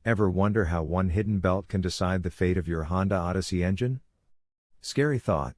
Ever wonder how one hidden belt can decide the fate of your Honda Odyssey engine? Scary thought.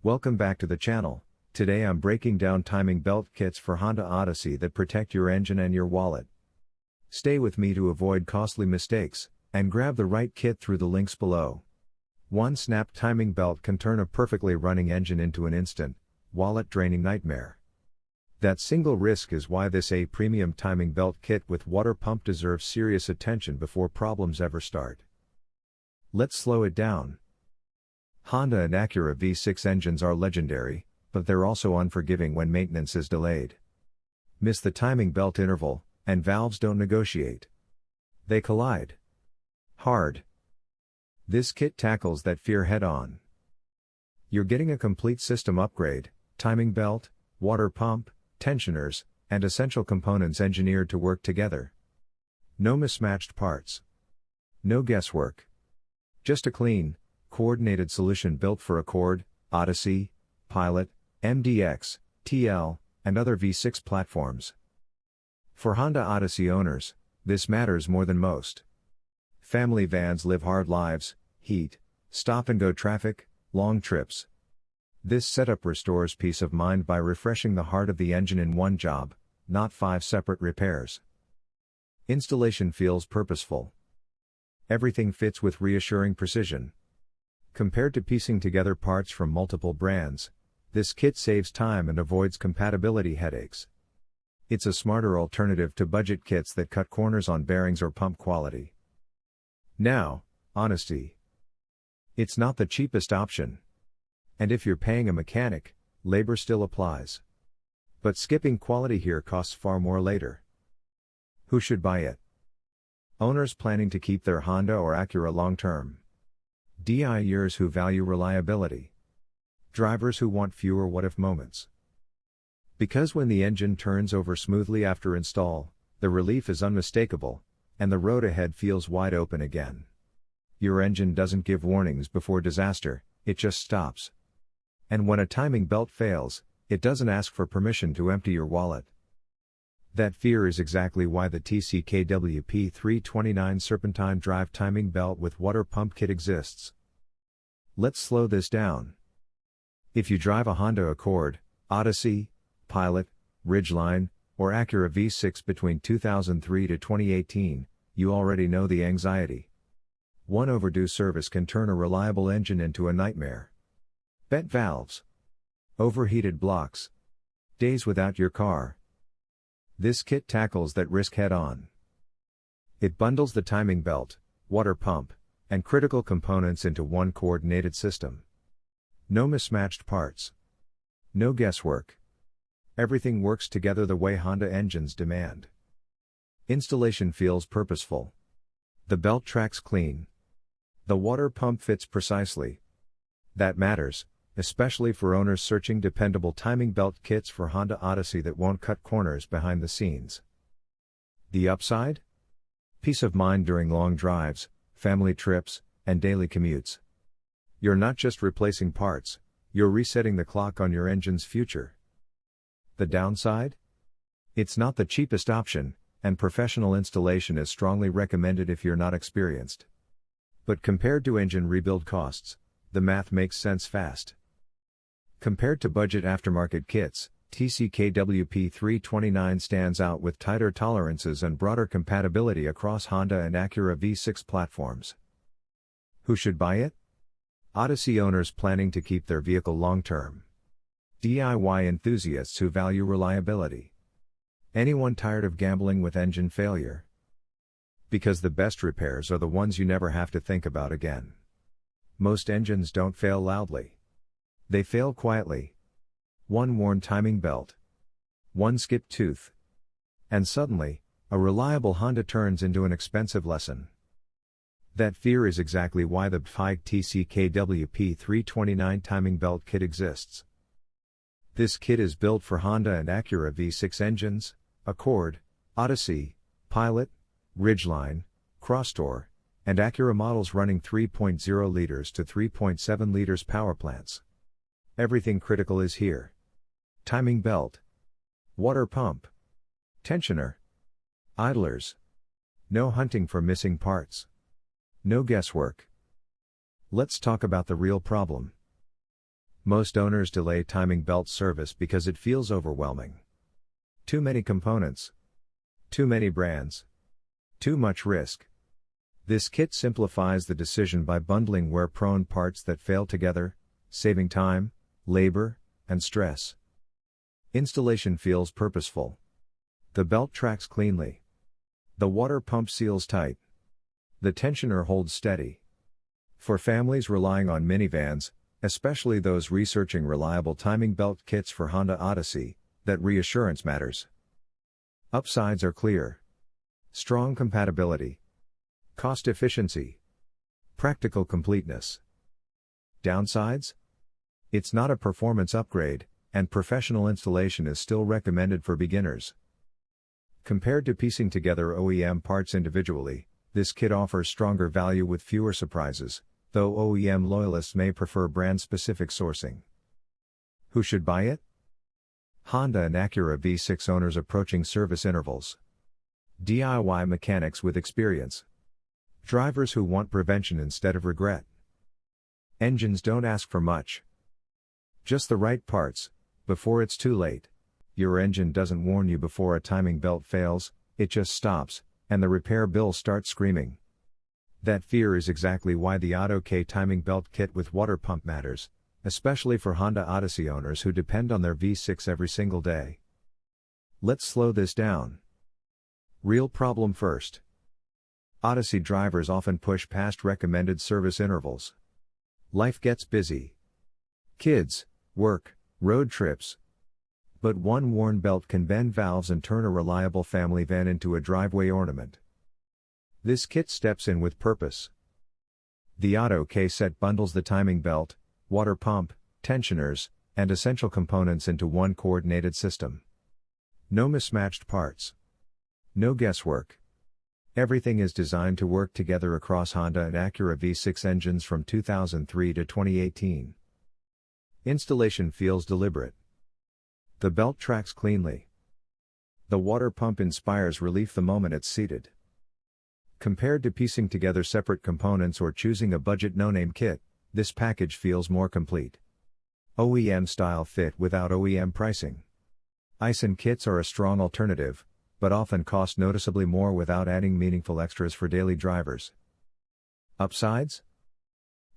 Welcome back to the channel. Today I'm breaking down timing belt kits for Honda Odyssey that protect your engine and your wallet. Stay with me to avoid costly mistakes, and grab the right kit through the links below. One snap timing belt can turn a perfectly running engine into an instant, wallet-draining nightmare. That single risk is why this premium timing belt kit with water pump deserves serious attention before problems ever start. Let's slow it down. Honda and Acura V6 engines are legendary, but they're also unforgiving when maintenance is delayed. Miss the timing belt interval, and valves don't negotiate. They collide hard. This kit tackles that fear head-on. You're getting a complete system upgrade: timing belt, water pump, tensioners, and essential components engineered to work together. No mismatched parts. No guesswork. Just a clean, coordinated solution built for Accord, Odyssey, Pilot, MDX, TL, and other V6 platforms. For Honda Odyssey owners, this matters more than most. Family vans live hard lives: heat, stop-and-go traffic, long trips. This setup restores peace of mind by refreshing the heart of the engine in one job, not 5 separate repairs. Installation feels purposeful. Everything fits with reassuring precision. Compared to piecing together parts from multiple brands, this kit saves time and avoids compatibility headaches. It's a smarter alternative to budget kits that cut corners on bearings or pump quality. Now, honesty. It's not the cheapest option. And if you're paying a mechanic, labor still applies. But skipping quality here costs far more later. Who should buy it? Owners planning to keep their Honda or Acura long-term. DIYers who value reliability. Drivers who want fewer what-if moments. Because when the engine turns over smoothly after install, the relief is unmistakable, and the road ahead feels wide open again. Your engine doesn't give warnings before disaster, it just stops. And when a timing belt fails, it doesn't ask for permission to empty your wallet. That fear is exactly why the TCKWP 329 Serpentine Drive Timing Belt with Water Pump Kit exists. Let's slow this down. If you drive a Honda Accord, Odyssey, Pilot, Ridgeline, or Acura V6 between 2003 to 2018, you already know the anxiety. One overdue service can turn a reliable engine into a nightmare. Bent valves. Overheated blocks. Days without your car. This kit tackles that risk head-on. It bundles the timing belt, water pump, and critical components into one coordinated system. No mismatched parts. No guesswork. Everything works together the way Honda engines demand. Installation feels purposeful. The belt tracks clean. The water pump fits precisely. That matters, especially for owners searching dependable timing belt kits for Honda Odyssey that won't cut corners behind the scenes. The upside? Peace of mind during long drives, family trips, and daily commutes. You're not just replacing parts, you're resetting the clock on your engine's future. The downside? It's not the cheapest option, and professional installation is strongly recommended if you're not experienced. But compared to engine rebuild costs, the math makes sense fast. Compared to budget aftermarket kits, TCKWP 329 stands out with tighter tolerances and broader compatibility across Honda and Acura V6 platforms. Who should buy it? Odyssey owners planning to keep their vehicle long-term. DIY enthusiasts who value reliability. Anyone tired of gambling with engine failure? Because the best repairs are the ones you never have to think about again. Most engines don't fail loudly. They fail quietly. One worn timing belt. One skipped tooth. And suddenly, a reliable Honda turns into an expensive lesson. That fear is exactly why the BFIG TCKWP 329 timing belt kit exists. This kit is built for Honda and Acura V6 engines, Accord, Odyssey, Pilot, Ridgeline, Crosstour, and Acura models running 3.0 liters to 3.7 liters power plants. Everything critical is here. Timing belt. Water pump. Tensioner. Idlers. No hunting for missing parts. No guesswork. Let's talk about the real problem. Most owners delay timing belt service because it feels overwhelming. Too many components. Too many brands. Too much risk. This kit simplifies the decision by bundling wear-prone parts that fail together, saving time, labor, and stress. Installation feels purposeful. The belt tracks cleanly. The water pump seals tight. The tensioner holds steady. For families relying on minivans, especially those researching reliable timing belt kits for Honda Odyssey, that reassurance matters. Upsides are clear. Strong compatibility. Cost efficiency. Practical completeness. Downsides? It's not a performance upgrade, and professional installation is still recommended for beginners. Compared to piecing together OEM parts individually, this kit offers stronger value with fewer surprises, though OEM loyalists may prefer brand-specific sourcing. Who should buy it? Honda and Acura V6 owners approaching service intervals. DIY mechanics with experience. Drivers who want prevention instead of regret. Engines don't ask for much. Just the right parts, before it's too late. Your engine doesn't warn you before a timing belt fails, it just stops, and the repair bill starts screaming. That fear is exactly why the Auto-K timing belt kit with water pump matters, especially for Honda Odyssey owners who depend on their V6 every single day. Let's slow this down. Real problem first. Odyssey drivers often push past recommended service intervals. Life gets busy. Kids, work, road trips. But one worn belt can bend valves and turn a reliable family van into a driveway ornament. This kit steps in with purpose. The Auto-K set bundles the timing belt, water pump, tensioners, and essential components into one coordinated system. No mismatched parts. No guesswork. Everything is designed to work together across Honda and Acura V6 engines from 2003 to 2018. Installation feels deliberate. The belt tracks cleanly. The water pump inspires relief the moment it's seated. Compared to piecing together separate components or choosing a budget no-name kit, this package feels more complete. OEM-style fit without OEM pricing. Aisin kits are a strong alternative, but often cost noticeably more without adding meaningful extras for daily drivers. Upsides?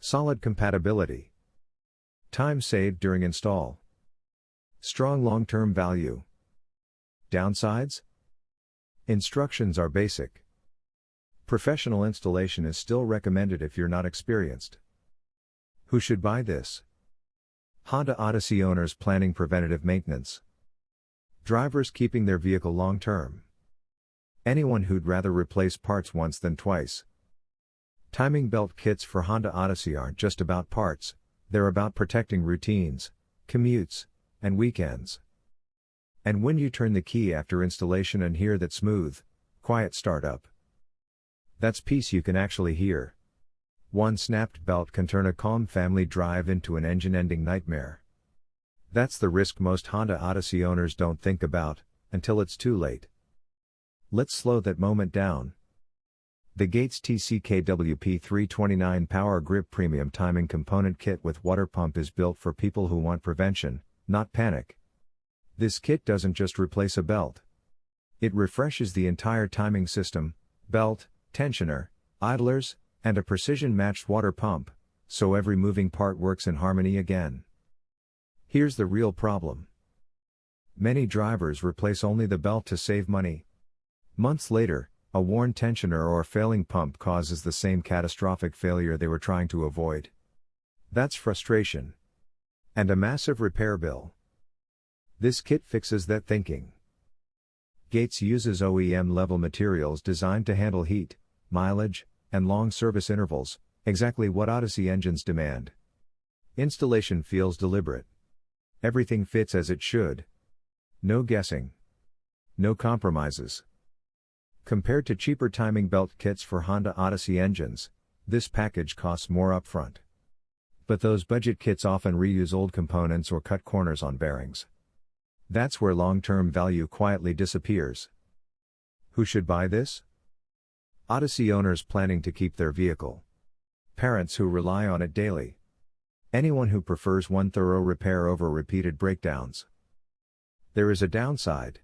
Solid compatibility. Time saved during install. Strong long-term value. Downsides? Instructions are basic. Professional installation is still recommended if you're not experienced. Who should buy this? Honda Odyssey owners planning preventative maintenance. Drivers keeping their vehicle long-term. Anyone who'd rather replace parts once than twice. Timing belt kits for Honda Odyssey aren't just about parts, they're about protecting routines, commutes, and weekends. And when you turn the key after installation and hear that smooth, quiet startup, that's peace you can actually hear. One snapped belt can turn a calm family drive into an engine-ending nightmare. That's the risk most Honda Odyssey owners don't think about, until it's too late. Let's slow that moment down. The Gates TCKWP 329 Power Grip Premium Timing Component Kit with Water Pump is built for people who want prevention, not panic. This kit doesn't just replace a belt. It refreshes the entire timing system, belt, tensioner, idlers, and a precision-matched water pump, so every moving part works in harmony again. Here's the real problem. Many drivers replace only the belt to save money. Months later, a worn tensioner or failing pump causes the same catastrophic failure they were trying to avoid. That's frustration. And a massive repair bill. This kit fixes that thinking. Gates uses OEM-level materials designed to handle heat, mileage, and long service intervals, exactly what Odyssey engines demand. Installation feels deliberate. Everything fits as it should. No guessing. No compromises. Compared to cheaper timing belt kits for Honda Odyssey engines, this package costs more upfront. But those budget kits often reuse old components or cut corners on bearings. That's where long-term value quietly disappears. Who should buy this? Odyssey owners planning to keep their vehicle. Parents who rely on it daily. Anyone who prefers one thorough repair over repeated breakdowns. There is a downside.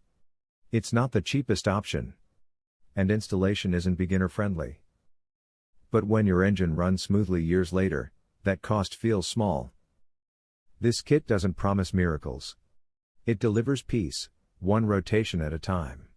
It's not the cheapest option. And installation isn't beginner friendly. But when your engine runs smoothly years later, that cost feels small. This kit doesn't promise miracles. It delivers peace, one rotation at a time.